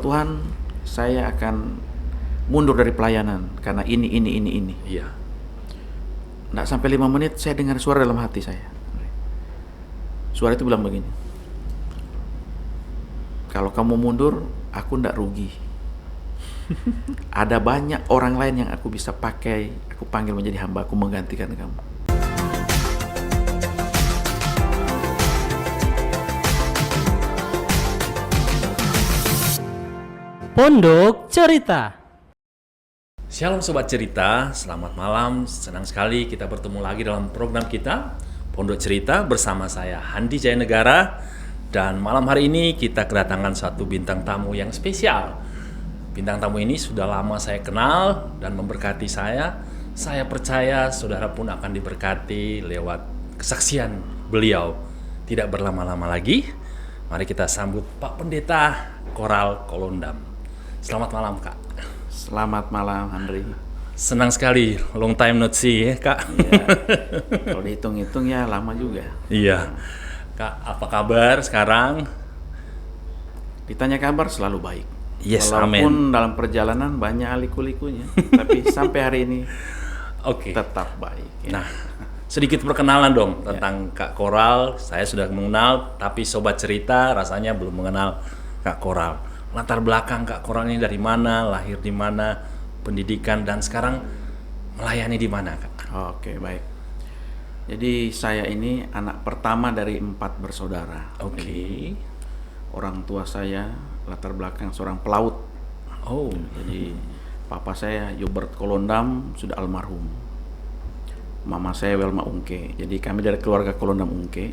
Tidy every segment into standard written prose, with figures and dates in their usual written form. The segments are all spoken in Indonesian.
Tuhan, saya akan mundur dari pelayanan karena ini. Iya. Nggak sampai 5 menit saya dengar suara dalam hati saya. Suara itu bilang begini, kalau kamu mundur, aku nggak rugi. Ada banyak orang lain yang aku bisa pakai, aku panggil menjadi hamba, aku menggantikan kamu. Pondok Cerita. Shalom Sobat Cerita, selamat malam. Senang sekali kita bertemu lagi dalam program kita Pondok Cerita bersama saya Handi Jaya Negara. Dan malam hari ini kita kedatangan satu bintang tamu yang spesial. Bintang tamu ini sudah lama saya kenal dan memberkati saya. Saya percaya saudara pun akan diberkati lewat kesaksian beliau. Tidak berlama-lama lagi, mari kita sambut Pak Pendeta Koral Kolondam. Selamat malam, Kak. Selamat malam, Andri. Senang sekali, long time not see ya, Kak. Ya, kalau dihitung-hitung ya lama juga. Iya. Kak, apa kabar sekarang? Ditanya kabar selalu baik. Yes, walaupun dalam perjalanan banyak liku-likunya, tapi sampai hari ini Oke. tetap baik. Ya. Nah, sedikit perkenalan dong tentang Kak Koral. Saya sudah mengenal, tapi Sobat Cerita rasanya belum mengenal Kak Koral. Latar belakang Kak Koral ini dari mana, lahir di mana, pendidikan, dan sekarang melayani di mana, Kak? Oke, baik. Jadi saya ini anak pertama dari 4 bersaudara. Oke. Jadi, orang tua saya latar belakang seorang pelaut. Oh, Jadi papa saya Yobert Kolondam sudah almarhum. Mama saya Welma Ungke. Jadi kami dari keluarga Kolondam Ungke.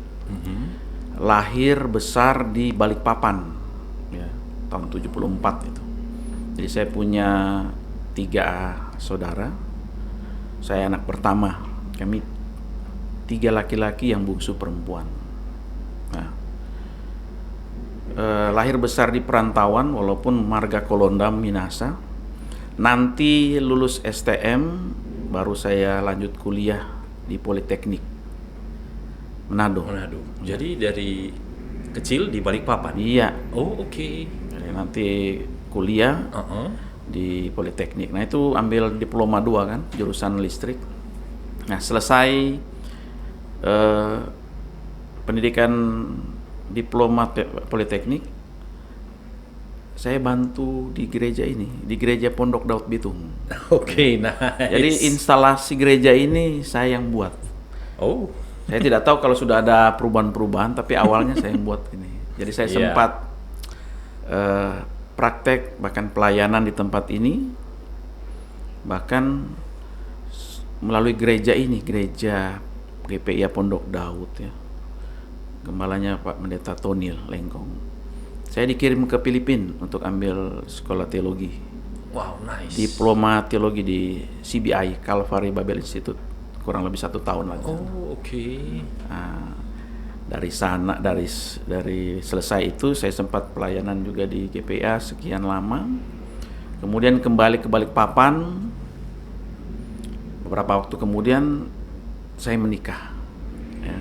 Lahir besar di Balikpapan, ya, tahun 74 itu. Jadi saya punya 3 saudara. Saya anak pertama. Kami 3 laki-laki yang bungsu perempuan. Nah, lahir besar di perantauan walaupun marga Kolondam Minasa. Nanti lulus STM baru saya lanjut kuliah di Politeknik Manado. Manado. Jadi dari kecil di Balikpapan? Iya. Oh, oke. Jadi nanti kuliah di Politeknik. Nah, itu ambil diploma 2 kan, jurusan listrik. Nah, selesai pendidikan diploma Politeknik, saya bantu di gereja ini, di gereja Pondok Daud Bitung. Oke, nice. Jadi instalasi gereja ini saya yang buat. Oh, Saya tidak tahu kalau sudah ada perubahan-perubahan, tapi awalnya saya yang buat ini. Jadi saya Iya. sempat praktek bahkan pelayanan di tempat ini, bahkan melalui gereja ini, gereja GPIA Pondok Daud ya. Gembalanya Pak Pendeta Tonil Lengkong. Saya dikirim ke Filipina untuk ambil sekolah teologi. wow, nice. Diploma teologi di CBI, Calvary Bible Institute, kurang lebih 1 tahun lagi. Oh, oke. Nah, dari sana, dari selesai itu saya sempat pelayanan juga di GPA sekian lama. Kemudian kembali ke Balikpapan. Beberapa waktu kemudian saya menikah. Ya.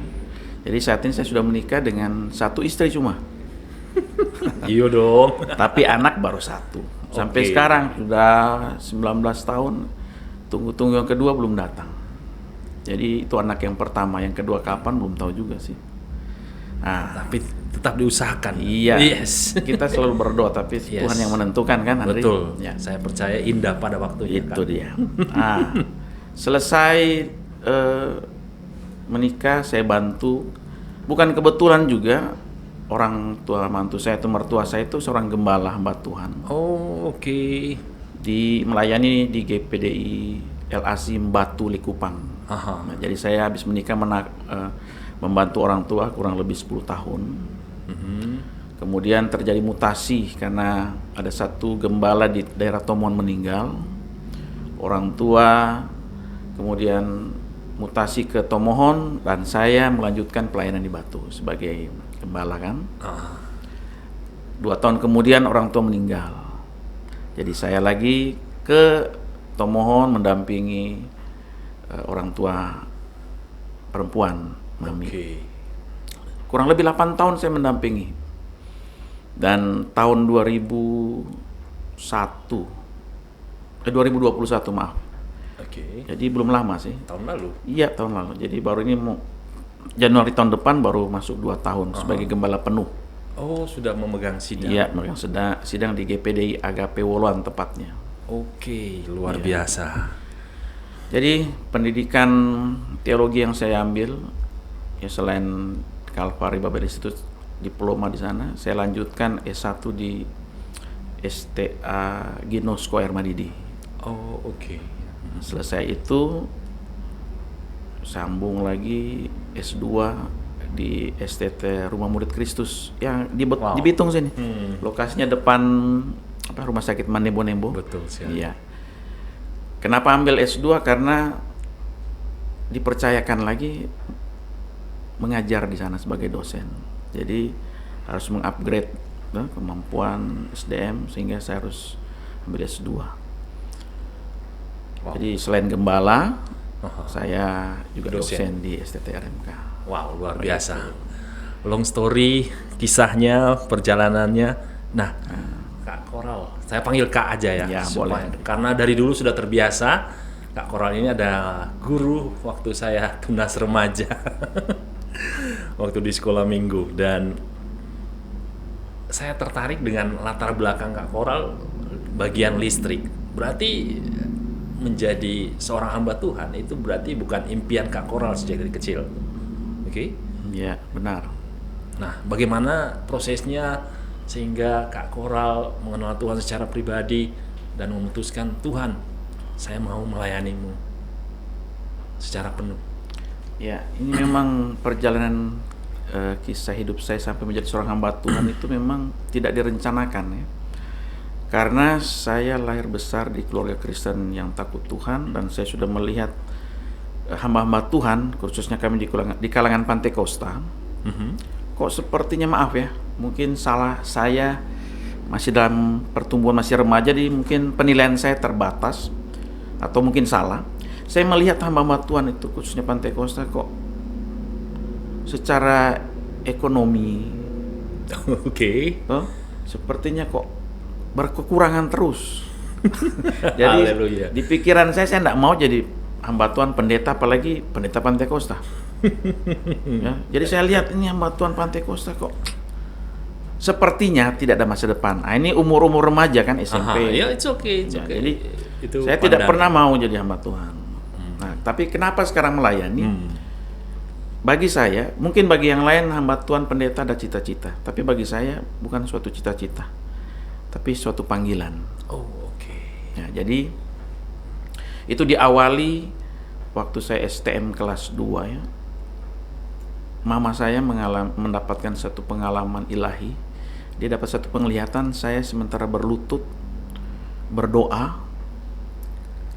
Jadi saat ini saya sudah menikah dengan 1 istri cuma. Iya dong. Tapi anak baru 1. Sampai Oke. sekarang sudah 19 tahun. Tunggu-tunggu yang kedua belum datang. Jadi itu anak yang pertama, yang kedua kapan belum tahu juga sih. Nah, Tapi tetap diusahakan. iya. Yes. Kita selalu berdoa, tapi Yes. Tuhan yang menentukan kan, Andri? Betul. Ya. Saya percaya indah pada waktunya, Itu Kak. dia. Nah, selesai menikah, saya bantu. Bukan kebetulan juga, orang tua mantu saya itu, mertua saya itu seorang gembala hamba Tuhan. Oh, oke. Melayani di GPDI LASIM Batu Likupang. Aha. Nah, jadi saya habis menikah membantu orang tua kurang lebih 10 tahun. Kemudian terjadi mutasi karena ada satu gembala di daerah Tomohon meninggal. Orang tua kemudian mutasi ke Tomohon dan saya melanjutkan pelayanan di Batu sebagai gembala kan. 2 tahun kemudian orang tua meninggal. Jadi saya lagi ke Tomohon mendampingi orang tua perempuan, mami. Oke. Kurang lebih 8 tahun saya mendampingi. Dan tahun 2021 maaf. Oke. Jadi belum lama sih. Tahun lalu. Iya, tahun lalu. Jadi baru ini mau Januari tahun depan baru masuk 2 tahun sebagai gembala penuh. Oh, sudah memegang sidang. Iya, megang sidang di GPDI Agape Woluan tepatnya. Oke, luar biasa. Jadi pendidikan teologi yang saya ambil ya selain Calvary Bible Institute diploma di sana, saya lanjutkan S1 di STA Ginosko Air Madidi. Oh, oke. Selesai itu sambung lagi S2 di STT Rumah Murid Kristus yang di Bitung sini. Lokasinya depan Rumah Sakit Manembo-Nembo. Betul sekali. Iya. Kenapa ambil S2? Karena dipercayakan lagi mengajar di sana sebagai dosen. Jadi harus mengupgrade kemampuan SDM sehingga saya harus ambil S2. Jadi selain gembala, saya juga dosen di STT RMK. Wow, luar biasa. Long story, kisahnya, perjalanannya. Nah, Kak Koral, saya panggil Kak aja ya. Ya, boleh. Karena dari dulu sudah terbiasa. Kak Koral ini ada guru waktu saya tunas remaja. Waktu di sekolah minggu. Dan saya tertarik dengan latar belakang Kak Koral bagian listrik. Berarti menjadi seorang hamba Tuhan itu berarti bukan impian Kak Koral sejak dari kecil. Oke? Iya, benar. Nah, bagaimana prosesnya sehingga Kak Koral mengenal Tuhan secara pribadi dan memutuskan, Tuhan, saya mau melayanimu secara penuh. Ya, ini memang perjalanan kisah hidup saya sampai menjadi seorang hamba Tuhan itu memang tidak direncanakan ya. Karena saya lahir besar di keluarga Kristen yang takut Tuhan dan saya sudah melihat hamba-hamba Tuhan, khususnya kami di kalangan Pantekosta. Kok sepertinya maaf ya, mungkin salah saya masih dalam pertumbuhan, masih remaja, jadi mungkin penilaian saya terbatas atau mungkin salah. Saya melihat hamba-hamba Tuhan itu khususnya Pantekosta kok secara ekonomi sepertinya kok berkekurangan terus. Jadi Haleluya. di pikiran saya tidak mau jadi hamba Tuhan pendeta, apalagi pendeta Pantekosta. Ya, jadi saya lihat ini hamba Tuhan Pantekosta kok sepertinya tidak ada masa depan. Nah, ini umur-umur remaja kan, SMP. Ya, it's okay. Jadi itu saya tidak pernah mau jadi hamba Tuhan. Nah, tapi kenapa sekarang melayani? Bagi saya, mungkin bagi yang lain hamba Tuhan pendeta ada cita-cita, tapi bagi saya bukan suatu cita-cita, tapi suatu panggilan. Oh, oke. Ya, jadi itu diawali waktu saya STM kelas 2 ya. Mama saya mendapatkan satu pengalaman ilahi. Dia dapat satu penglihatan, saya sementara berlutut berdoa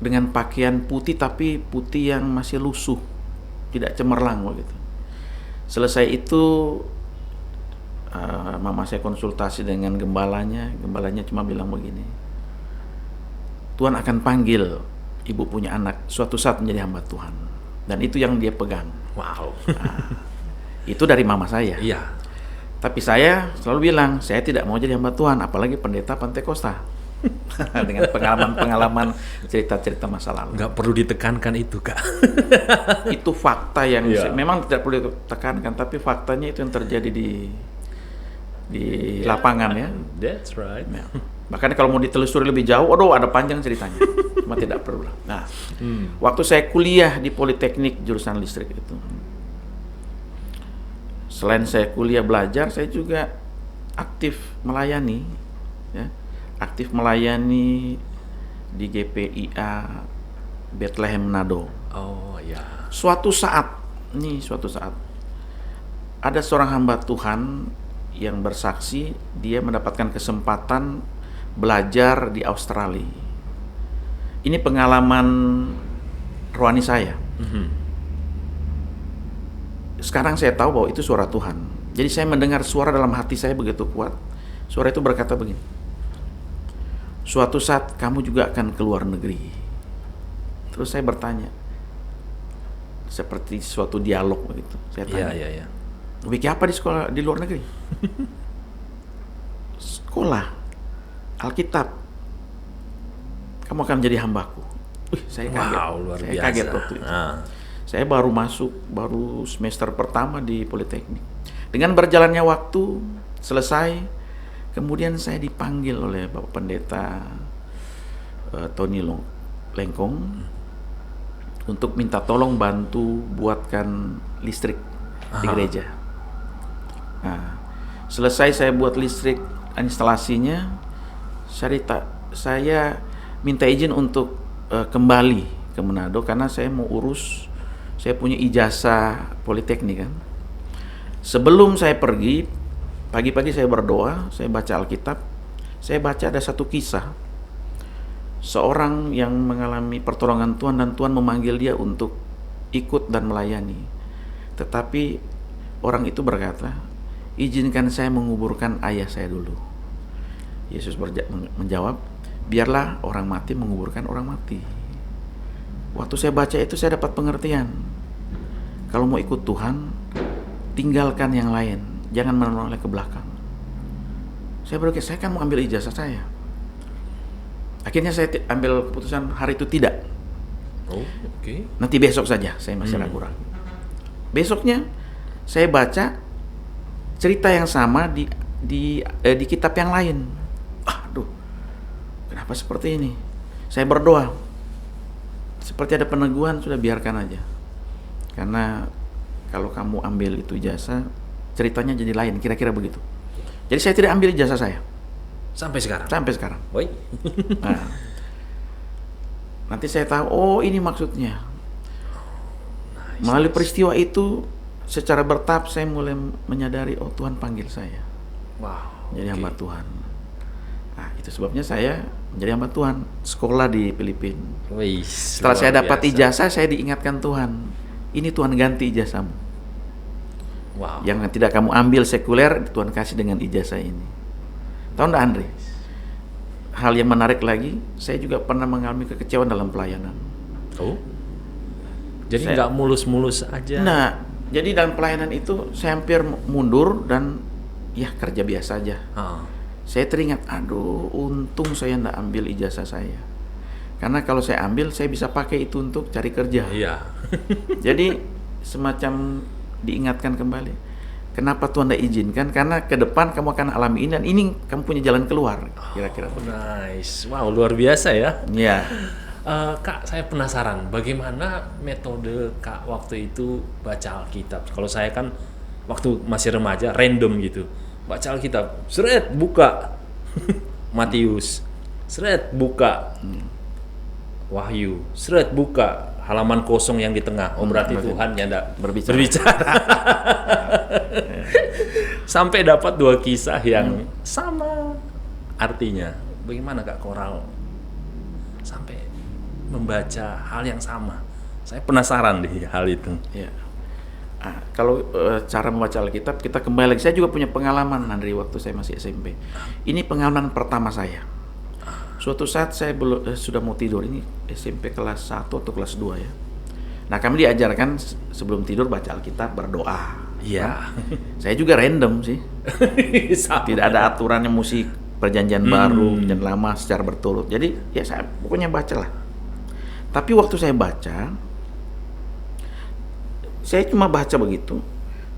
dengan pakaian putih, tapi putih yang masih lusuh, tidak cemerlang begitu. Selesai itu mama saya konsultasi dengan gembalanya cuma bilang begini, Tuhan akan panggil ibu punya anak suatu saat menjadi hamba Tuhan, dan itu yang dia pegang. Wow. Itu dari mama saya. Iya. Tapi saya selalu bilang, saya tidak mau jadi hamba Tuhan, apalagi pendeta Pantekosta. Dengan pengalaman cerita-cerita masa lalu. Nggak perlu ditekankan itu, Kak. Itu fakta yang memang tidak perlu ditekankan, tapi faktanya itu yang terjadi di lapangan ya. That's right. Ya. Makanya kalau mau ditelusuri lebih jauh, ada panjang ceritanya. Cuma tidak perlu. Nah, waktu saya kuliah di Politeknik jurusan listrik itu, selain saya kuliah belajar, saya juga aktif melayani, ya, aktif melayani di GPIA Bethlehem Manado. Oh ya. Suatu saat ada seorang hamba Tuhan yang bersaksi, dia mendapatkan kesempatan belajar di Australia. Ini pengalaman rohani saya. Sekarang saya tahu bahwa itu suara Tuhan. Jadi saya mendengar suara dalam hati saya begitu kuat. Suara itu berkata begini, suatu saat kamu juga akan keluar negeri. Terus saya bertanya, seperti suatu dialog begitu. Saya tanya, Iya. bikin apa di luar negeri? sekolah Alkitab, kamu akan menjadi hambaku. Saya kaget. Wow, luar Saya biasa. kaget waktu itu. Saya baru masuk, baru semester pertama di Politeknik. Dengan berjalannya waktu, selesai, kemudian saya dipanggil oleh Bapak Pendeta Tony Lengkong untuk minta tolong bantu buatkan listrik di gereja. Nah, selesai saya buat listrik instalasinya, saya minta izin untuk kembali ke Manado karena saya mau urus, saya punya ijazah Politeknik kan. Sebelum saya pergi, pagi-pagi saya berdoa, saya baca Alkitab, saya baca ada satu kisah seorang yang mengalami pertolongan Tuhan dan Tuhan memanggil dia untuk ikut dan melayani. Tetapi orang itu berkata, izinkan saya menguburkan ayah saya dulu. Yesus menjawab, biarlah orang mati menguburkan orang mati. Waktu saya baca itu saya dapat pengertian. Kalau mau ikut Tuhan, tinggalkan yang lain, jangan menoleh ke belakang. Saya berpikir, saya kan mau ambil ijazah saya. Akhirnya saya ambil keputusan hari itu tidak. Nanti besok saja, saya masih ragu-ragu. Besoknya saya baca cerita yang sama di kitab yang lain. Aduh, kenapa seperti ini? Saya berdoa. Seperti ada peneguhan, sudah biarkan aja. Karena kalau kamu ambil itu ijazah, ceritanya jadi lain, kira-kira begitu. Jadi saya tidak ambil ijazah saya. Sampai sekarang? Sampai sekarang. Woi. Nah, nanti saya tahu, oh ini maksudnya. Melalui peristiwa itu, secara bertahap saya mulai menyadari, oh Tuhan panggil saya. Wow. Jadi hamba Tuhan. Nah, itu sebabnya saya menjadi hamba Tuhan. Sekolah di Filipina. Setelah saya dapat ijazah, saya diingatkan Tuhan. Ini Tuhan ganti ijazahmu. Wow. Yang tidak kamu ambil sekuler, Tuhan kasih dengan ijazah ini. Tahu enggak Andre? Hal yang menarik lagi, saya juga pernah mengalami kekecewaan dalam pelayanan. Oh. Jadi nggak mulus-mulus aja. Nah, jadi dalam pelayanan itu saya hampir mundur dan ya kerja biasa aja. Saya teringat, aduh untung saya enggak ambil ijazah saya. Karena kalau saya ambil, saya bisa pakai itu untuk cari kerja. Iya. Jadi semacam diingatkan kembali. Kenapa Tuhan tidak izinkan? Karena ke depan kamu akan alami ini dan ini kamu punya jalan keluar. Kira-kira. Nice. Wow, luar biasa ya. Iya. Kak, saya penasaran bagaimana metode Kak waktu itu baca Alkitab. Kalau saya kan waktu masih remaja random gitu. Baca Alkitab, seret buka Matius, seret buka Wahyu, seret buka halaman kosong yang di tengah. Oh berarti Tuhan yang tidak berbicara. Sampai dapat dua kisah yang sama artinya. Bagaimana Kak Koral sampai membaca hal yang sama? Saya penasaran di hal itu. Ya. Kalau cara membaca Alkitab, kita kembali lagi. Saya juga punya pengalaman dari waktu saya masih SMP. Ini pengalaman pertama saya. Suatu saat saya sudah mau tidur, ini SMP kelas 1 atau kelas 2 ya. Nah kami diajarkan sebelum tidur baca Alkitab, berdoa. Iya. Saya juga random sih. Tidak ada aturan yang mesti perjanjian baru dan lama secara berturut. Jadi ya saya pokoknya bacalah. Tapi waktu saya baca, saya cuma baca begitu.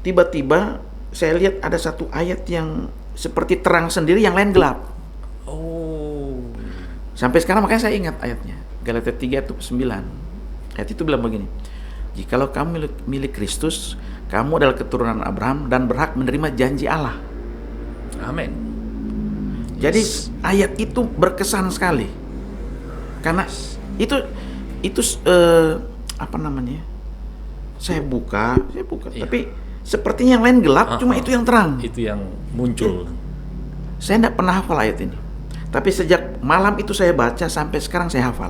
Tiba-tiba saya lihat ada satu ayat yang seperti terang sendiri, yang lain gelap. Sampai sekarang makanya saya ingat ayatnya. Galatia 3:9. Ayat itu bilang begini. Jikalau kamu milik Kristus, kamu adalah keturunan Abraham dan berhak menerima janji Allah. Amin. Jadi ayat itu berkesan sekali. Karena itu apa namanya? Saya buka, Iya. tapi sepertinya yang lain gelap, cuma itu yang terang. Itu yang muncul. Saya tidak pernah hafal ayat ini. Tapi sejak malam itu saya baca sampai sekarang saya hafal.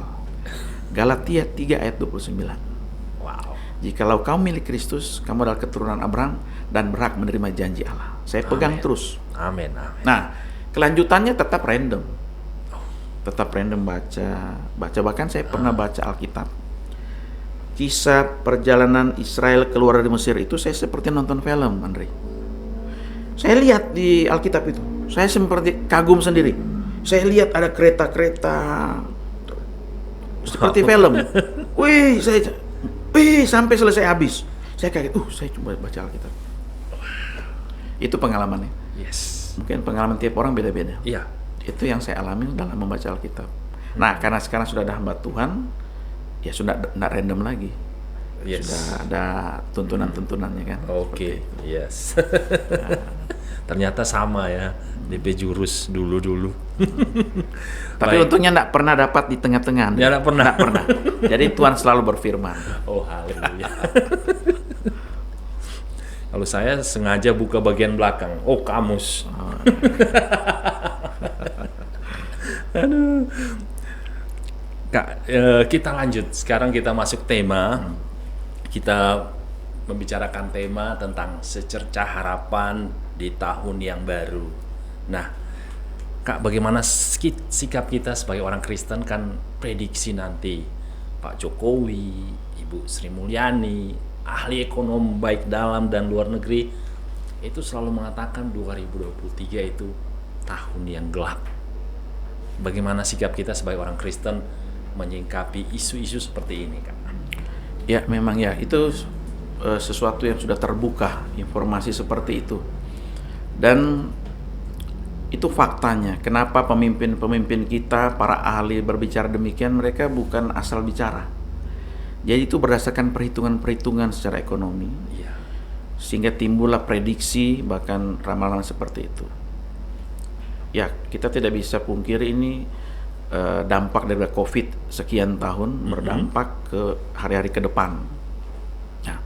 Galatia 3 ayat 29. Wow. Jikalau kamu milik Kristus, kamu adalah keturunan Abraham dan berhak menerima janji Allah. Saya pegang terus. Amin. Nah, kelanjutannya tetap random. Tetap random baca. Bahkan saya pernah baca Alkitab. Kisah perjalanan Israel keluar dari Mesir itu saya seperti nonton film, Andre. Saya lihat di Alkitab itu. Saya seperti kagum sendiri. Saya lihat ada kereta-kereta seperti film. Sampai selesai habis. Saya kaget, saya coba baca Alkitab. Itu pengalamannya. Yes. Mungkin pengalaman tiap orang beda-beda. Iya. Itu yang saya alami dalam membaca Alkitab. Nah, karena sekarang sudah ada hamba Tuhan, ya sudah tidak random lagi. Yes. Sudah ada tuntunan-tuntunannya kan. Oke. Yes. Ternyata sama ya. DP jurus dulu. Tapi Baik. untungnya tidak pernah dapat di tengah-tengah. Ya, nggak pernah. Nggak pernah. Jadi Tuhan selalu berfirman. Oh, haleluya. Kalau saya sengaja buka bagian belakang. Oh, kamus. Aduh. Kak, kita lanjut. Sekarang kita masuk tema. Kita membicarakan tema tentang secercah harapan di tahun yang baru. Nah, Kak, bagaimana sikap kita sebagai orang Kristen kan prediksi nanti Pak Jokowi, Ibu Sri Mulyani, ahli ekonom baik dalam dan luar negeri itu selalu mengatakan 2023 itu tahun yang gelap. Bagaimana sikap kita sebagai orang Kristen menyikapi isu-isu seperti ini, Kak? Ya, memang ya, itu sesuatu yang sudah terbuka, informasi seperti itu. Dan itu faktanya. Kenapa pemimpin-pemimpin kita, para ahli berbicara demikian, mereka bukan asal bicara. Jadi itu berdasarkan perhitungan-perhitungan secara ekonomi. Iya. Sehingga timbullah prediksi, bahkan ramalan seperti itu. Ya, kita tidak bisa pungkiri ini dampak dari COVID sekian tahun berdampak ke hari-hari ke depan. Nah,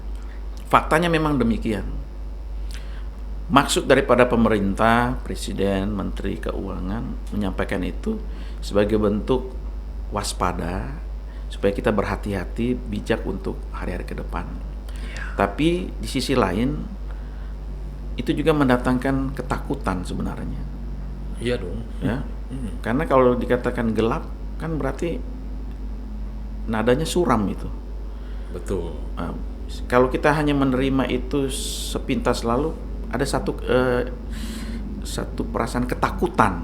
faktanya memang demikian. Maksud daripada pemerintah, presiden, menteri keuangan menyampaikan itu sebagai bentuk waspada supaya kita berhati-hati, bijak untuk hari-hari ke depan. Tapi di sisi lain itu juga mendatangkan ketakutan sebenarnya. Iya dong. Ya. Karena kalau dikatakan gelap kan berarti nadanya suram itu. Betul. Kalau kita hanya menerima itu sepintas lalu, ada satu perasaan ketakutan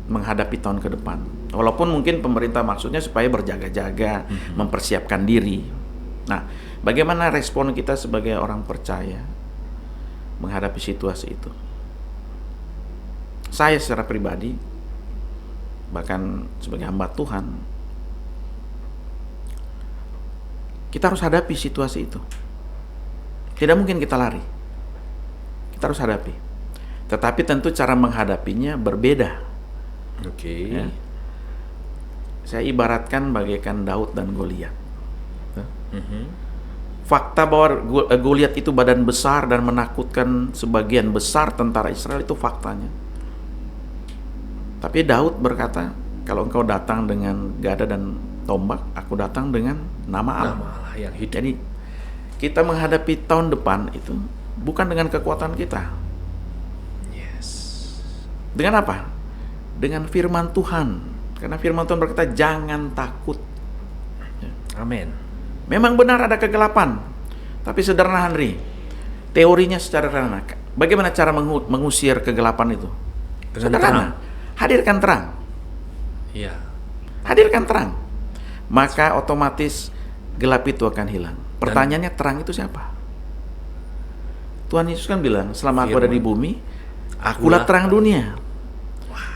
menghadapi tahun ke depan. Walaupun mungkin pemerintah maksudnya supaya berjaga-jaga, mempersiapkan diri. Nah, bagaimana respon kita sebagai orang percaya menghadapi situasi itu? Saya secara pribadi, bahkan sebagai hamba Tuhan, kita harus hadapi situasi itu. Tidak mungkin kita lari. Kita harus hadapi. Tetapi tentu cara menghadapinya berbeda. Oke. Ya. Saya ibaratkan bagaikan Daud dan Goliat. Fakta bahwa Goliat itu badan besar dan menakutkan sebagian besar tentara Israel itu faktanya. Tapi Daud berkata, kalau engkau datang dengan gada dan tombak, aku datang dengan nama Allah. Nama Allah yang hidup. Jadi kita menghadapi tahun depan itu bukan dengan kekuatan kita. Yes. Dengan apa? Dengan firman Tuhan. Karena firman Tuhan berkata, jangan takut. Amin. Memang benar ada kegelapan, tapi sederhana, Henry. Teorinya secara sederhana. Bagaimana cara mengusir kegelapan itu? Dengan Sederhana. terang. Hadirkan terang. Iya. Hadirkan terang. Maka otomatis gelap itu akan hilang. Pertanyaannya, terang itu siapa? Tuhan Yesus kan bilang, selama aku ada di bumi, akulah terang dunia.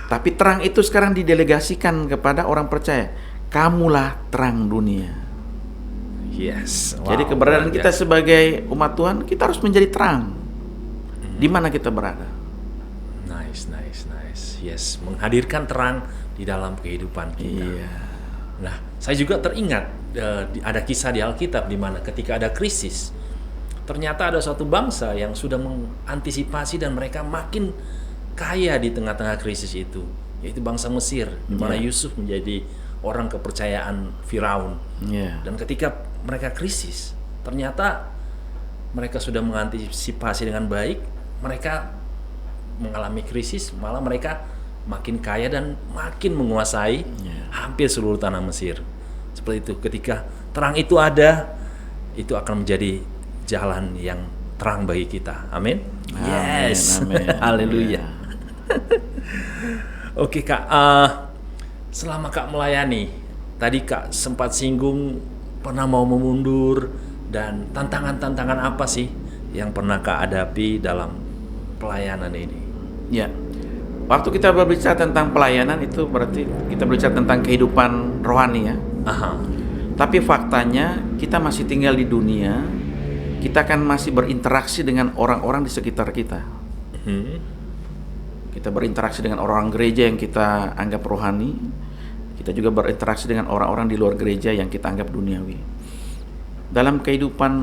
Tapi terang itu sekarang didelegasikan kepada orang percaya. Kamulah terang dunia. Yes. Jadi keberadaan kita sebagai umat Tuhan, kita harus menjadi terang. Di mana kita berada. Nice. Yes, menghadirkan terang di dalam kehidupan kita. Iya. Nah, saya juga teringat ada kisah di Alkitab di mana ketika ada krisis, ternyata ada suatu bangsa yang sudah mengantisipasi dan mereka makin kaya di tengah-tengah krisis itu, yaitu bangsa Mesir, di mana Yusuf menjadi orang kepercayaan Firaun. Iya. Dan ketika mereka krisis, ternyata mereka sudah mengantisipasi dengan baik, mereka mengalami krisis, malah mereka makin kaya dan makin menguasai hampir seluruh tanah Mesir. Seperti itu, ketika terang itu ada, itu akan menjadi jalan yang terang bagi kita. Amin. Yes. Amin. Haleluya. Oke Kak, selama Kak melayani, tadi Kak sempat singgung pernah mau memundur, dan tantangan-tantangan apa sih yang pernah Kak hadapi dalam pelayanan ini? Ya, waktu kita berbicara tentang pelayanan itu berarti kita berbicara tentang kehidupan rohani ya. Aha. Tapi faktanya kita masih tinggal di dunia, kita kan masih berinteraksi dengan orang-orang di sekitar kita. Kita berinteraksi dengan orang gereja yang kita anggap rohani, kita juga berinteraksi dengan orang-orang di luar gereja yang kita anggap duniawi. Dalam kehidupan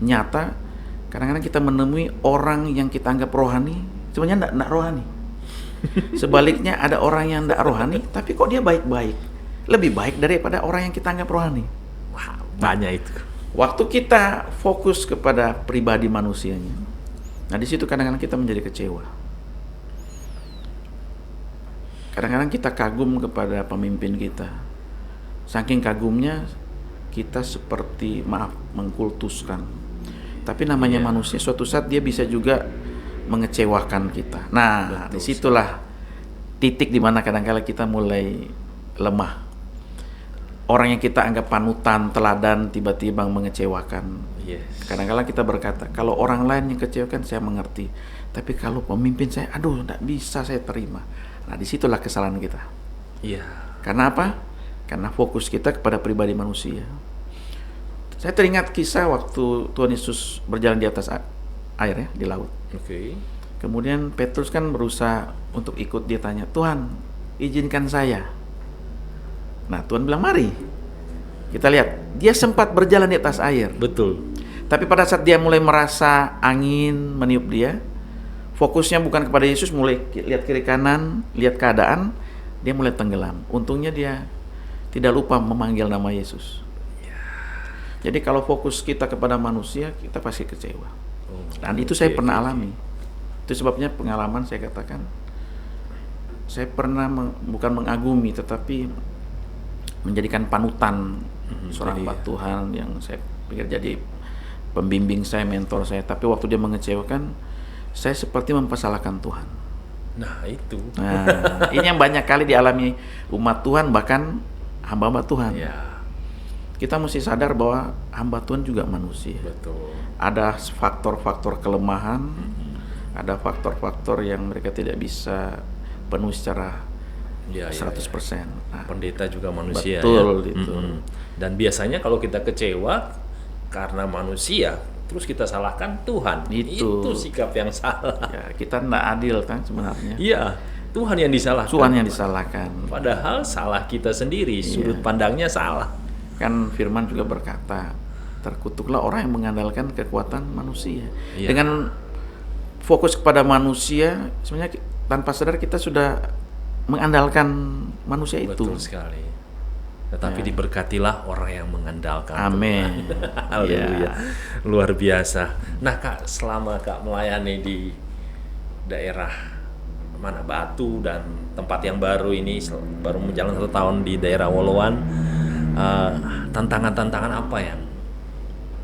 nyata, kadang-kadang kita menemui orang yang kita anggap rohani, sebenarnya enggak rohani. Sebaliknya ada orang yang enggak rohani, tapi kok dia baik-baik. Lebih baik daripada orang yang kita anggap rohani. Wah, banyak itu. Waktu kita fokus kepada pribadi manusianya, nah di situ kadang-kadang kita menjadi kecewa. Kadang-kadang kita kagum kepada pemimpin kita. Saking kagumnya, kita seperti mengkultuskan. Tapi namanya manusia, suatu saat dia bisa juga mengecewakan kita. Nah, disitulah titik dimana kadang-kadang kita mulai lemah. Orang yang kita anggap panutan, teladan, tiba-tiba mengecewakan. Kadang-kadang kita berkata, kalau orang lain yang kecewakan saya mengerti, tapi kalau pemimpin saya, aduh, tidak bisa saya terima. Nah, disitulah kesalahan kita. Iya. Karena apa? Karena fokus kita kepada pribadi manusia. Saya teringat kisah waktu Tuhan Yesus berjalan di atas air ya, di laut. Oke. Kemudian Petrus kan berusaha untuk ikut, dia tanya, Tuhan, izinkan saya. Nah, Tuhan bilang, mari. Kita lihat, dia sempat berjalan di atas air. Betul. Tapi pada saat dia mulai merasa angin meniup dia, fokusnya bukan kepada Yesus, mulai lihat kiri kanan, lihat keadaan, dia mulai tenggelam. Untungnya dia tidak lupa memanggil nama Yesus. Jadi kalau fokus kita kepada manusia, kita pasti kecewa. Dan itu saya pernah alami. Itu sebabnya pengalaman saya katakan, saya pernah bukan mengagumi, tetapi menjadikan panutan seorang hamba Tuhan yang saya pikir jadi pembimbing saya, mentor saya. Tapi waktu dia mengecewakan, saya seperti mempersalahkan Tuhan. Nah, itu. Nah, ini yang banyak kali dialami umat Tuhan, bahkan hamba-hamba Tuhan. Ya. Kita mesti sadar bahwa hamba Tuhan juga manusia. Betul. Ada faktor-faktor kelemahan, ada faktor-faktor yang mereka tidak bisa penuhi secara 100%. Nah, pendeta juga manusia. betul, ya? itu. Dan biasanya kalau kita kecewa karena manusia, terus kita salahkan Tuhan. Itu sikap yang salah. Ya, kita tidak adil kan sebenarnya. Iya, Tuhan yang disalahkan. Tuhan yang disalahkan. Padahal salah kita sendiri, sudut pandangnya salah. Kan firman juga berkata, terkutuklah orang yang mengandalkan kekuatan manusia. Iya. Dengan fokus kepada manusia, sebenarnya tanpa sadar kita sudah mengandalkan manusia itu. Betul sekali. Tetapi diberkatilah orang yang mengandalkan Amin. Tuhan. Haleluya. Luar biasa. Nah Kak, selama Kak melayani di daerah mana Batu dan tempat yang baru ini, baru menjalan 1 tahun di daerah Woloan, tantangan-tantangan apa yang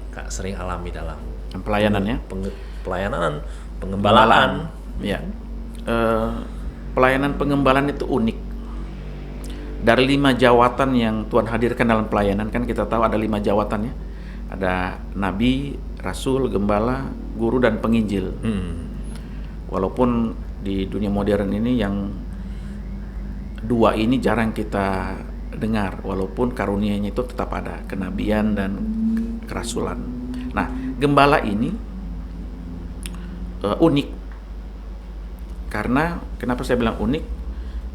Kak sering alami dalam Pelayanannya? Pelayanan, pengembalaan. Ya. Pelayanan pengembalaan itu unik. Dari 5 jawatan yang Tuhan hadirkan dalam pelayanan, kan kita tahu ada 5 jawatan ya. Ada nabi, rasul, gembala, guru, dan penginjil. Walaupun di dunia modern ini yang 2 ini jarang kita dengar, walaupun karunia-Nya itu tetap ada, kenabian dan kerasulan. Nah, gembala ini unik. Karena kenapa saya bilang unik?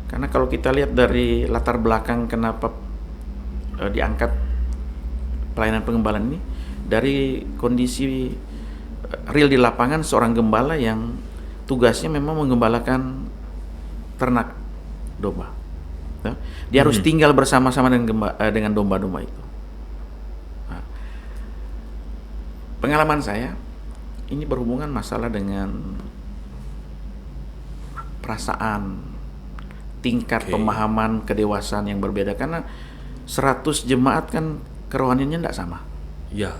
Karena kalau kita lihat dari latar belakang kenapa diangkat pelayanan pengembalaan ini, dari kondisi real di lapangan, seorang gembala yang tugasnya memang menggembalakan ternak domba. Dia harus tinggal bersama-sama dengan domba-domba itu. Nah, pengalaman saya ini berhubungan masalah dengan perasaan, tingkat pemahaman, kedewasaan yang berbeda, karena 100 jemaat kan kerohaniannya tidak sama. Iya.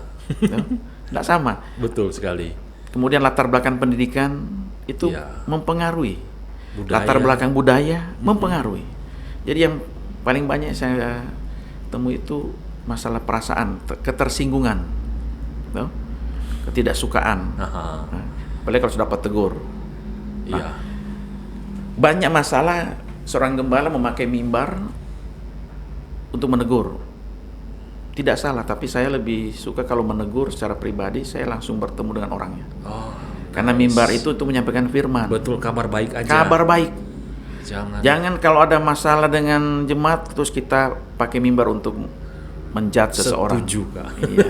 Tidak sama. Betul sekali. Kemudian latar belakang pendidikan itu mempengaruhi. latar belakang budaya mempengaruhi. Jadi yang paling banyak saya temui itu masalah perasaan, ketersinggungan, no? Ketidaksukaan. Nah, apalagi kalau sudah dapat tegur. Iya. Banyak masalah seorang gembala memakai mimbar untuk menegur. Tidak salah, tapi saya lebih suka kalau menegur secara pribadi, saya langsung bertemu dengan orangnya. Karena mimbar itu untuk menyampaikan firman. Betul, kabar baik aja. Kabar baik. Jangan kalau ada masalah dengan jemaat terus kita pakai mimbar untuk menjudge seseorang. Setuju, Kak. Iya.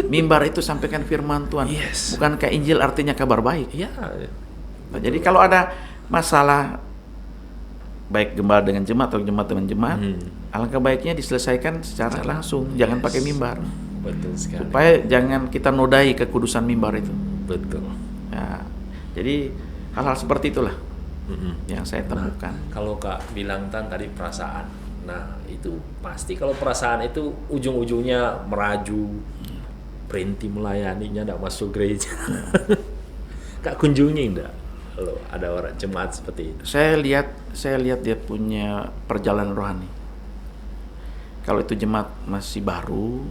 Mimbar itu sampaikan firman Tuhan. Yes. Bukankah Injil artinya kabar baik? Iya. Nah, jadi kalau ada masalah baik gembala dengan jemaat atau jemaat dengan jemaat, alangkah baiknya diselesaikan secara langsung, jangan pakai mimbar. Betul sekali. Supaya jangan kita nodai kekudusan mimbar itu. Betul. Ya, jadi hal-hal seperti itulah yang saya temukan. Kalau Kak bilang tadi perasaan, nah itu pasti kalau perasaan itu ujung-ujungnya meraju, berhenti melayaninya, nggak masuk gereja. Kak kunjungi enggak? Kalau ada orang jemaat seperti itu. Saya lihat dia punya perjalanan rohani. Kalau itu jemaat masih baru,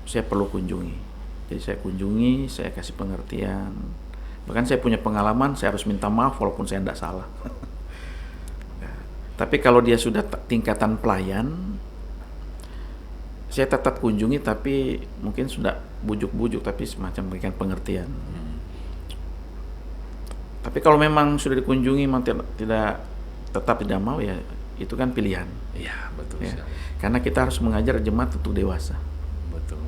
saya perlu kunjungi. Jadi saya kunjungi, saya kasih pengertian. Bahkan saya punya pengalaman, saya harus minta maaf walaupun saya tidak salah. Tapi kalau dia sudah tingkatan pelayan, saya tetap kunjungi, tapi mungkin sudah bujuk-bujuk, tapi semacam berikan pengertian. Tapi kalau memang sudah dikunjungi tetap tidak mau, ya itu kan pilihan. Iya, betul Ya. sekali. Karena kita harus mengajar jemaat untuk dewasa. Betul.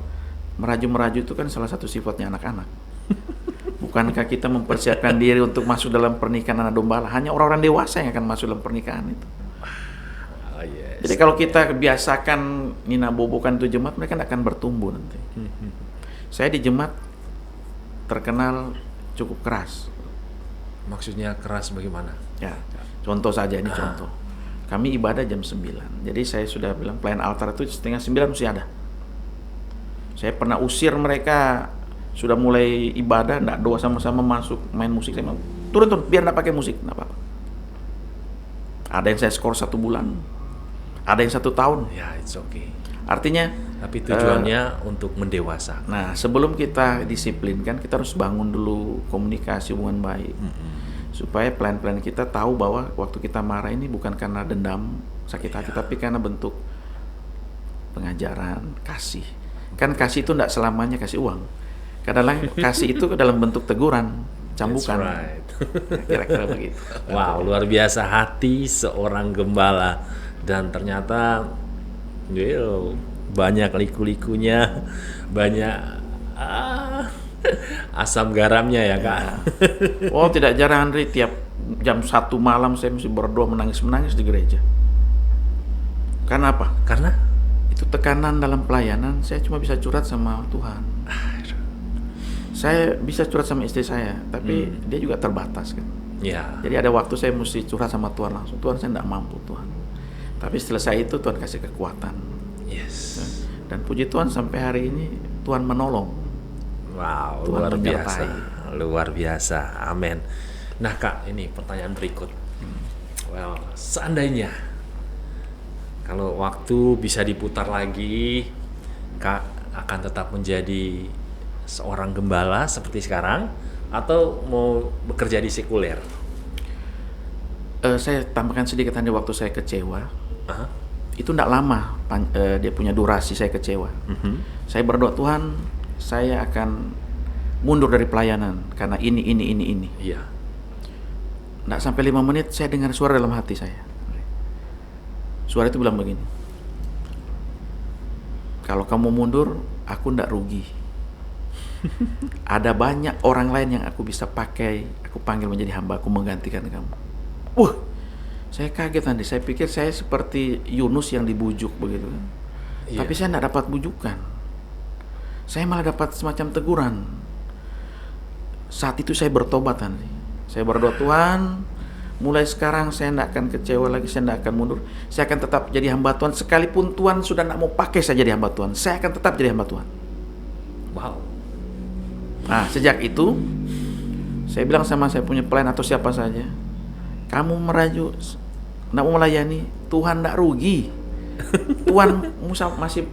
Meraju-meraju itu kan salah satu sifatnya anak-anak. Bukankah kita mempersiapkan diri untuk masuk dalam pernikahan anak domba? Hanya orang-orang dewasa yang akan masuk dalam pernikahan itu. Yes. Jadi kalau kita biasakan nina bobokan itu jemaat, mereka tidak akan bertumbuh nanti. Saya di jemaat terkenal cukup keras. Maksudnya keras bagaimana? Ya, contoh saja ini contoh. Kami ibadah jam 9. Jadi saya sudah bilang pelayan altar itu 8:30 mesti ada. Saya pernah usir mereka, sudah mulai ibadah, enggak doa sama-sama masuk main musik, saya bilang, turun biar enggak pakai musik, enggak apa-apa. Ada yang saya skor 1 bulan, ada yang 1 tahun. Ya, it's okay. Artinya, Tapi tujuannya untuk mendewasa. nah sebelum kita disiplinkan, kita harus bangun dulu komunikasi hubungan baik. Supaya pelayan-pelayan kita tahu bahwa waktu kita marah ini bukan karena dendam, sakit hati, tapi karena bentuk pengajaran, kasih. Kan kasih itu tidak selamanya kasih uang. Kadang-kadang kasih itu dalam bentuk teguran, cambukan. That's right. Kira-kira begitu. Wow, luar biasa hati seorang gembala. Dan ternyata banyak liku-likunya, banyak asam garamnya ya, Kak. Oh, tidak jarang Andri, tiap jam 1 malam saya mesti berdoa menangis-menangis di gereja. Karena apa? Karena Itu tekanan dalam pelayanan, saya cuma bisa curhat sama Tuhan. Saya bisa curhat sama istri saya, tapi dia juga terbatas kan. ya, Jadi ada waktu saya mesti curhat sama Tuhan langsung. Tuhan, saya tidak mampu Tuhan. Tapi selesai itu Tuhan kasih kekuatan. yes. Dan puji Tuhan sampai hari ini Tuhan menolong. Wow, Tuhan luar biasa. menyertai. Luar biasa. Amin. Nah, Kak, ini pertanyaan berikut. Well, seandainya kalau waktu bisa diputar lagi, Kak akan tetap menjadi seorang gembala seperti sekarang atau mau bekerja di sekuler? Saya tambahkan sedikit tadi, waktu saya kecewa, Aha. itu tidak lama dia punya durasi saya kecewa. Saya berdoa, Tuhan, saya akan mundur dari pelayanan karena ini. Iya. Nggak sampai 5 menit saya dengar suara dalam hati saya. Suara itu bilang begini, kalau kamu mundur, aku nggak rugi. Ada banyak orang lain yang aku bisa pakai, aku panggil menjadi hamba, aku menggantikan kamu. Saya kaget nanti, saya pikir saya seperti Yunus yang dibujuk begitu. Iya. Tapi saya nggak dapat bujukan. Saya malah dapat semacam teguran. Saat itu saya bertobat nanti. Saya berdoa, Tuhan, mulai sekarang saya tidak akan kecewa lagi, saya tidak akan mundur. Saya akan tetap jadi hamba Tuhan. Sekalipun Tuhan sudah tidak mau pakai saya jadi hamba Tuhan, saya akan tetap jadi hamba Tuhan. Wow. Nah, sejak itu, saya bilang sama saya punya pelayan atau siapa saja, Kamu nggak mau melayani, Tuhan nggak rugi. Tuhan masih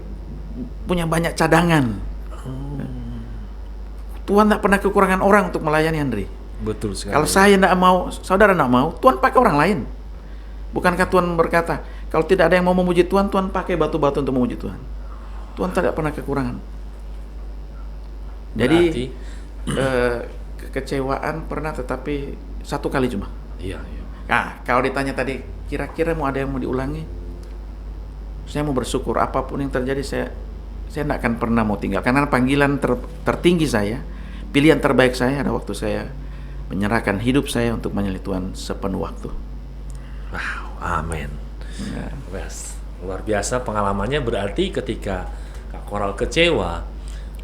punya banyak cadangan. Tuhan nggak pernah kekurangan orang untuk melayani, Andre. Betul sekali. Kalau saya nggak mau, saudara nggak mau, Tuhan pakai orang lain. Bukankah Tuhan berkata, kalau tidak ada yang mau memuji Tuhan, Tuhan pakai batu-batu untuk memuji Tuhan. Tuhan tidak pernah kekurangan. Jadi kekecewaan pernah, tetapi satu kali cuma. Iya. Nah, kalau ditanya tadi, kira-kira mau ada yang mau diulangi? Saya mau bersyukur apapun yang terjadi, saya tidak akan pernah mau tinggal. Karena panggilan tertinggi saya, pilihan terbaik saya ada waktu saya menyerahkan hidup saya untuk menyalip Tuhan sepenuh waktu. Wow, amin. Ya. Luar biasa pengalamannya, berarti ketika Kak Koral kecewa,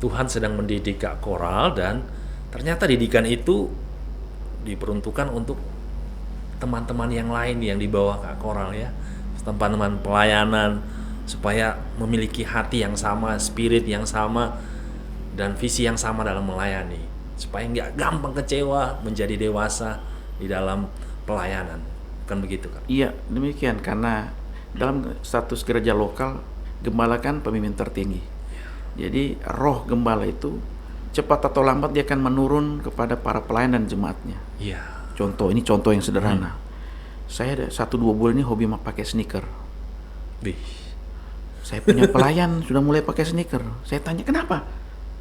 Tuhan sedang mendidik Kak Koral, dan ternyata didikan itu diperuntukkan untuk teman-teman yang lain yang di bawah Kak Koral ya, teman-teman pelayanan, supaya memiliki hati yang sama, spirit yang sama, dan visi yang sama dalam melayani, supaya nggak gampang kecewa, menjadi dewasa di dalam pelayanan. Bukan begitu, Kak? Iya, demikian. Karena dalam status gereja lokal, gembala kan pemimpin tertinggi. Jadi roh gembala itu cepat atau lambat dia akan menurun kepada para pelayan dan jemaatnya. Iya. Ini contoh yang sederhana. Saya ada 1-2 bulan ini hobi pakai sneaker. Saya punya pelayan sudah mulai pakai sneaker. Saya tanya, kenapa?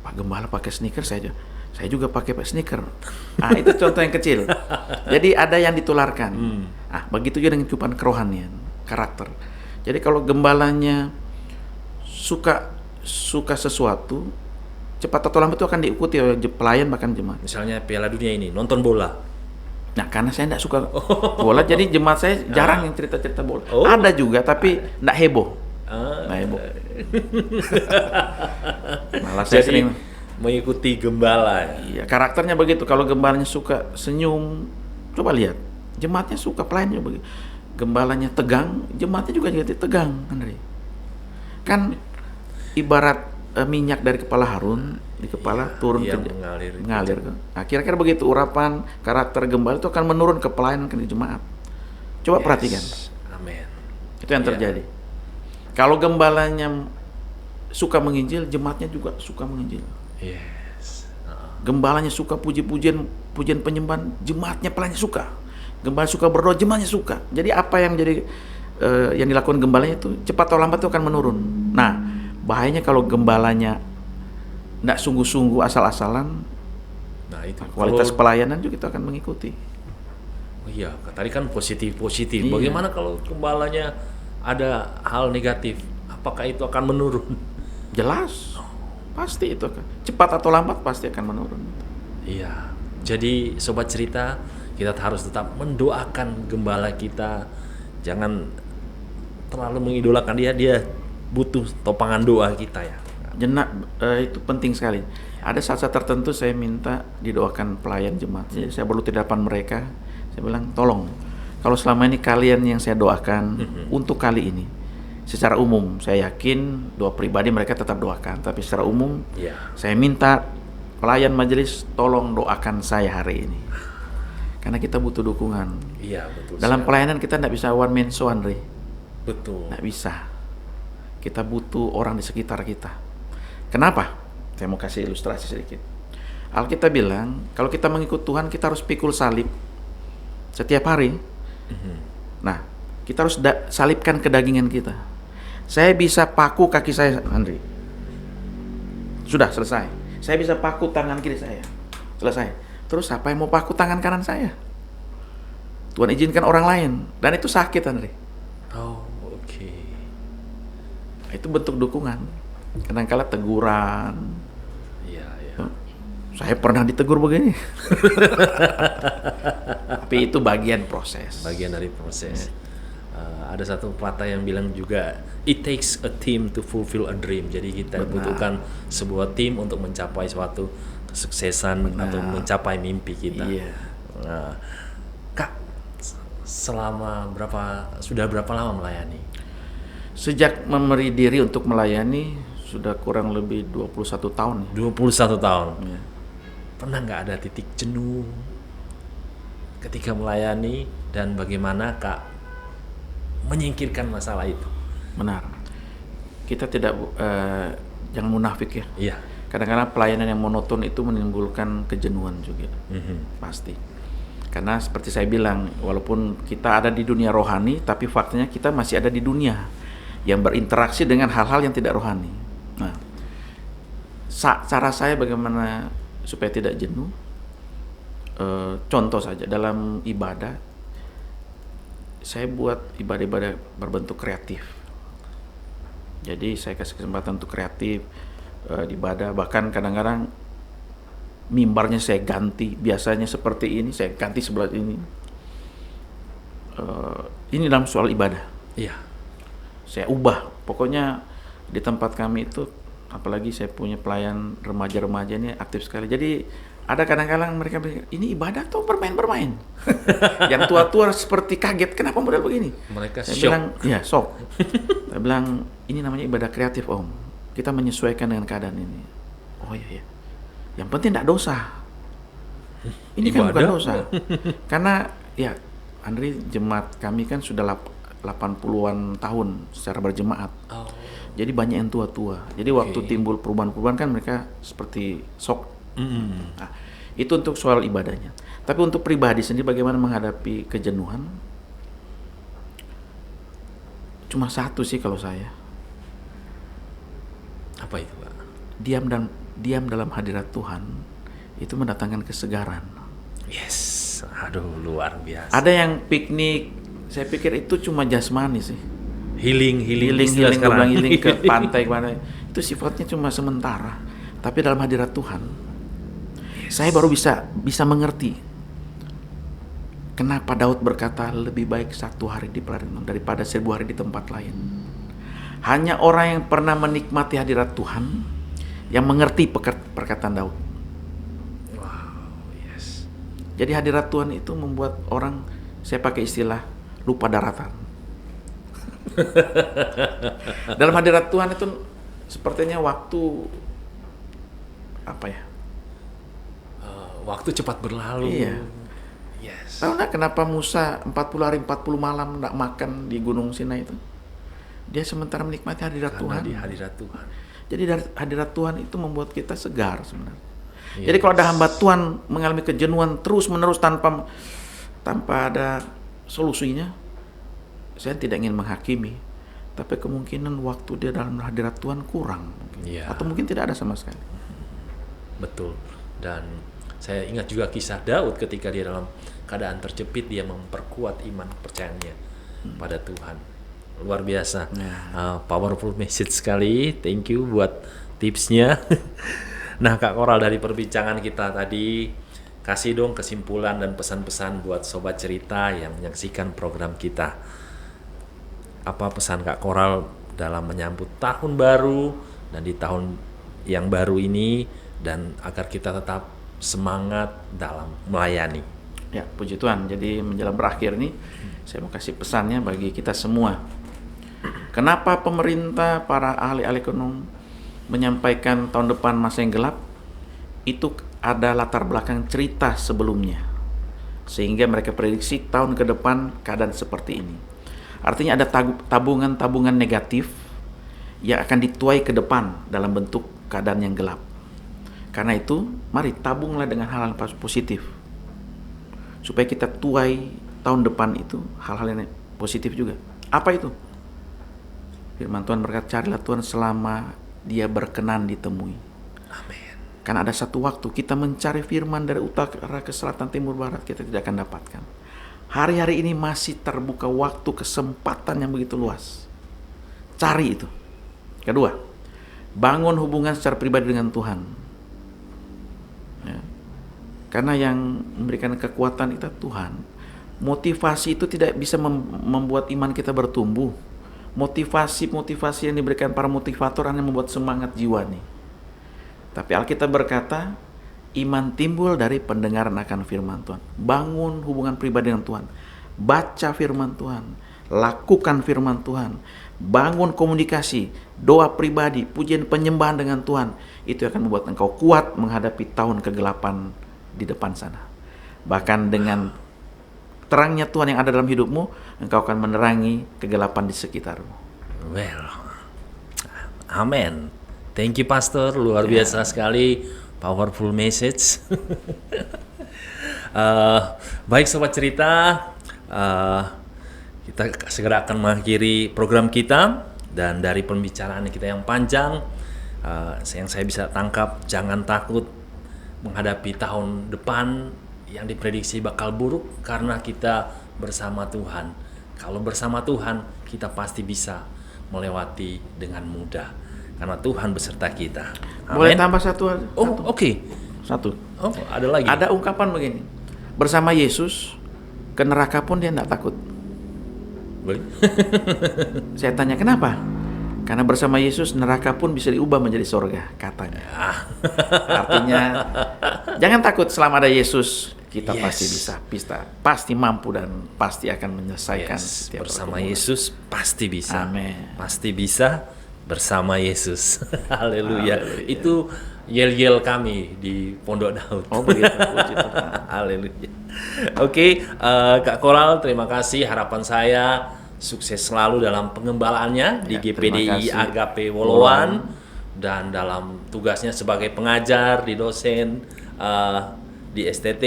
Pak Gembala pakai sneaker, saya juga pakai sneaker. Ah, itu contoh yang kecil. Jadi ada yang ditularkan. Begitu juga dengan kehidupan kerohanian, karakter. Jadi kalau gembalanya suka sesuatu, cepat atau lambat itu akan diikuti oleh pelayan bahkan jemaat. Misalnya Piala Dunia ini, nonton bola. Nah, karena saya tidak suka bola, jadi jemaat saya jarang yang cerita-cerita bola. Ada juga, tapi tidak heboh. Nggak heboh. Malah saya sering mengikuti gembala. Iya, karakternya begitu. Kalau gembalanya suka senyum, coba lihat. Jemaatnya suka, pelayannya begitu. Gembalanya tegang, jemaatnya juga jadi tegang, Andre. Kan ibarat minyak dari kepala Harun di kepala turun ke mengalir. Nah, kira-kira begitu urapan karakter gembala itu akan menurun ke pelayanan ke jemaat. Coba perhatikan. Amin. Itu yang terjadi. Kalau gembalanya suka menginjil, jemaatnya juga suka menginjil. Gembalanya suka pujian penyembahan, jemaatnya pelayannya suka. Gembala suka berdoa, jemaatnya suka. Jadi apa yang jadi yang dilakukan gembalanya itu cepat atau lambat itu akan menurun. Nah, bahayanya kalau gembalanya tidak sungguh-sungguh asal-asalan, nah itu kualitas pelayanan juga kita akan mengikuti. Iya, tadi kan positif. Iya. Bagaimana kalau gembalanya ada hal negatif? Apakah itu akan menurun? Jelas, pasti itu akan cepat atau lambat pasti akan menurun. Iya. Jadi sobat cerita, kita harus tetap mendoakan gembala kita. Jangan terlalu mengidolakan dia butuh topangan doa kita ya. Itu penting sekali. Ada saat-saat tertentu saya minta didoakan pelayan jemaat. Jadi saya perlu di depan mereka. Saya bilang, tolong, kalau selama ini kalian yang saya doakan untuk kali ini, secara umum saya yakin doa pribadi mereka tetap doakan. Tapi secara umum saya minta pelayan majelis tolong doakan saya hari ini. Karena kita butuh dukungan. Iya, betul. Dalam pelayanan kita tidak bisa one man show, Andre. Betul. Tidak bisa. Kita butuh orang di sekitar kita. Kenapa? Saya mau kasih ilustrasi sedikit. Alkitab bilang, kalau kita mengikut Tuhan, kita harus pikul salib setiap hari. Nah, kita harus salibkan kedagingan kita. Saya bisa paku kaki saya, Andri. Sudah selesai. Saya bisa paku tangan kiri saya. Selesai. Terus apa yang mau paku tangan kanan saya? Tuhan izinkan orang lain. Dan itu sakit, Andri. Oke. Itu bentuk dukungan. Kadang-kala teguran. Iya. Saya pernah ditegur begini. Tapi itu bagian proses. Bagian dari proses. Ada satu pepatah yang bilang juga, it takes a team to fulfill a dream. Jadi kita butuhkan sebuah tim untuk mencapai suatu kesuksesan atau mencapai mimpi kita. Iya. Nah, Kak, sudah berapa lama melayani? Sejak memberi diri untuk melayani sudah kurang lebih 21 tahun. 21 tahun. Ya. Pernah nggak ada titik jenuh ketika melayani dan bagaimana Kak menyingkirkan masalah itu? Benar. Kita tidak jangan munafik ya. Iya. Kadang-kadang pelayanan yang monoton itu menimbulkan kejenuhan juga. Pasti. Karena seperti saya bilang, walaupun kita ada di dunia rohani, tapi faktanya kita masih ada di dunia yang berinteraksi dengan hal-hal yang tidak rohani. Nah, cara saya bagaimana supaya tidak jenuh, contoh saja dalam ibadah, saya buat ibadah-ibadah berbentuk kreatif. Jadi saya kasih kesempatan untuk kreatif di ibadah, bahkan kadang-kadang mimbarnya saya ganti, biasanya seperti ini saya ganti sebelah ini. Ini dalam soal ibadah. Iya. Saya ubah, pokoknya di tempat kami itu, apalagi saya punya pelayan remaja-remaja ini aktif sekali. Jadi ada kadang-kadang mereka bilang, ini ibadah atau bermain-bermain? Yang tua-tua seperti kaget, kenapa model begini? Mereka Saya shock. bilang, ya shock. Saya bilang, ini namanya ibadah kreatif Om. Kita menyesuaikan dengan keadaan ini. Oh iya. Yang penting tidak dosa. Ini kan bukan Ibadah. dosa. Karena ya Andri, jemaat kami kan sudah 80-an tahun secara berjemaat. Oh. Jadi banyak yang tua-tua. Jadi waktu timbul perubahan-perubahan kan mereka seperti shock. Nah, itu untuk soal ibadahnya. Tapi untuk pribadi sendiri bagaimana menghadapi kejenuhan? Cuma satu sih kalau saya. Apa itu, Pak? Diam dalam hadirat Tuhan itu mendatangkan kesegaran. Yes. Aduh, luar biasa. Ada yang piknik, saya pikir itu cuma jasmani sih. Healing istilah Healing, sekarang. healing ke pantai kemana. Itu sifatnya cuma sementara. Tapi dalam hadirat Tuhan, saya baru bisa mengerti kenapa Daud berkata lebih baik 1 hari di peradilan daripada 1000 hari di tempat lain. Hanya orang yang pernah menikmati hadirat Tuhan yang mengerti perkataan Daud. Wow, yes. Jadi hadirat Tuhan itu membuat orang, saya pakai istilah, lupa daratan. Dalam hadirat Tuhan itu sepertinya waktu apa ya? Waktu cepat berlalu. Iya. Yes. Tahu nggak kenapa Musa 40 hari 40 malam nggak makan di Gunung Sinai itu? Dia sementara menikmati hadirat Karena Tuhan. di hadirat Tuhan. Jadi dari hadirat Tuhan itu membuat kita segar sebenarnya. Yes. Jadi kalau ada hamba Tuhan mengalami kejenuhan terus menerus tanpa ada solusinya, saya tidak ingin menghakimi, tapi kemungkinan waktu dia dalam hadirat Tuhan kurang, Iya. atau mungkin tidak ada sama sekali. Betul. Dan saya ingat juga kisah Daud ketika dia dalam keadaan terjepit, dia memperkuat iman kepercayaannya pada Tuhan. Luar biasa. Powerful message sekali. Thank you buat tipsnya. Nah, Kak Koral, dari perbincangan kita tadi, kasih dong kesimpulan dan pesan-pesan buat Sobat Cerita yang menyaksikan program kita. Apa pesan Kak Koral dalam menyambut tahun baru dan di tahun yang baru ini, dan agar kita tetap semangat dalam melayani? Ya, puji Tuhan. Jadi menjelang berakhir nih, saya mau kasih pesannya bagi kita semua. Kenapa pemerintah, para ahli-ahli ekonom menyampaikan tahun depan masa yang gelap? Itu ada latar belakang cerita sebelumnya, sehingga mereka prediksi tahun ke depan keadaan seperti ini. Artinya ada tabungan-tabungan negatif yang akan dituai ke depan dalam bentuk keadaan yang gelap. Karena itu, mari tabunglah dengan hal-hal positif, supaya kita tuai tahun depan itu hal-hal yang positif juga. Apa itu? Firman Tuhan berkata, carilah Tuhan selama Dia berkenan ditemui. Amin. Karena ada satu waktu kita mencari firman dari utara ke selatan, timur, barat, kita tidak akan dapatkan. Hari-hari ini masih terbuka waktu, kesempatan yang begitu luas. Cari itu. Kedua, bangun hubungan secara pribadi dengan Tuhan. Ya. Karena yang memberikan kekuatan itu Tuhan. Motivasi itu tidak bisa membuat iman kita bertumbuh. Motivasi yang diberikan para motivator hanya membuat semangat jiwa nih. Tapi Alkitab berkata, iman timbul dari pendengaran akan firman Tuhan. Bangun hubungan pribadi dengan Tuhan. Baca firman Tuhan. Lakukan firman Tuhan. Bangun komunikasi, doa pribadi, pujian penyembahan dengan Tuhan. Itu akan membuat engkau kuat menghadapi tahun kegelapan di depan sana. Bahkan dengan terangnya Tuhan yang ada dalam hidupmu, engkau akan menerangi kegelapan di sekitarmu. Well, amen. Thank you Pastor, luar biasa sekali, powerful message. Baik Sobat Cerita, kita segera akan mengakhiri program kita, dan dari pembicaraan kita yang panjang, yang saya bisa tangkap, jangan takut menghadapi tahun depan yang diprediksi bakal buruk karena kita bersama Tuhan. Kalau bersama Tuhan, kita pasti bisa melewati dengan mudah karena Tuhan beserta kita. Amen. Boleh tambah satu? Oh, oke. Satu. Oh, ada lagi. Ada ungkapan begini, bersama Yesus ke neraka pun dia tidak takut. Boleh? Saya tanya kenapa? Karena bersama Yesus neraka pun bisa diubah menjadi sorga, katanya. Artinya jangan takut, selama ada Yesus kita pasti mampu dan pasti akan menyelesaikan setiap bersama pergumulan. Yesus pasti bisa. Amin. Pasti bisa bersama Yesus. Haleluya. Itu yel-yel kami di Pondok Daud. Oh begitu. Puji Tuhan. Haleluya. Oke, Kak Koral, terima kasih. Harapan saya sukses selalu dalam pengembalaannya di GPDI Agape Woloan dan dalam tugasnya sebagai pengajar, di dosen, di STT.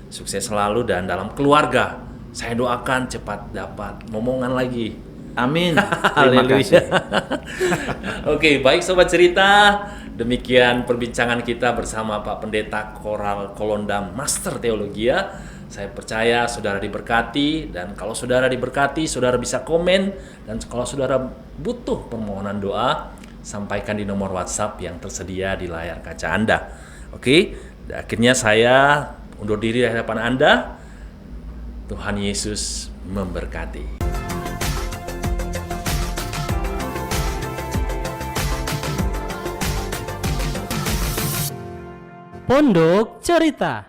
Sukses selalu, dan dalam keluarga saya doakan cepat dapat momongan lagi. Amin. Terima kasih. Oke, baik Sobat Cerita, demikian perbincangan kita bersama Pak Pendeta Koral Kolondam, Master Teologia. Saya percaya saudara diberkati, dan kalau saudara diberkati, saudara bisa komen, dan kalau saudara butuh permohonan doa, sampaikan di nomor WhatsApp yang tersedia di layar kaca Anda. Oke, akhirnya saya undur diri di hadapan Anda. Tuhan Yesus memberkati. Pondok Cerita.